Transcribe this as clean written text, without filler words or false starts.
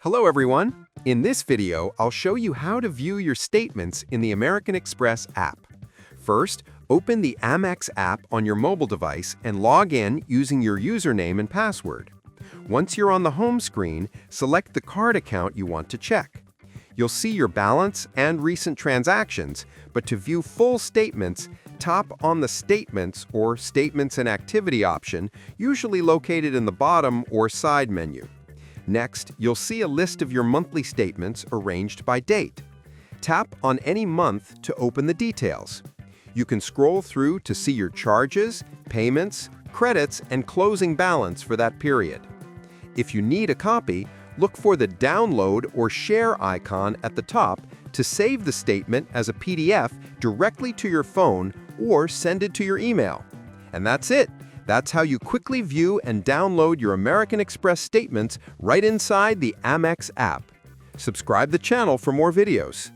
Hello everyone! In this video, I'll show you how to view your statements in the American Express app. First, open the Amex app on your mobile device and log in using your username and password. Once you're on the home screen, select the card account you want to check. You'll see your balance and recent transactions, but to view full statements, tap on the Statements or Statements and Activity option, usually located in the bottom or side menu. Next, you'll see a list of your monthly statements arranged by date. Tap on any month to open the details. You can scroll through to see your charges, payments, credits, and closing balance for that period. If you need a copy, look for the Download or Share icon at the top to save the statement as a PDF directly to your phone or send it to your email. And that's it. That's how you quickly view and download your American Express statements right inside the Amex app. Subscribe the channel for more videos.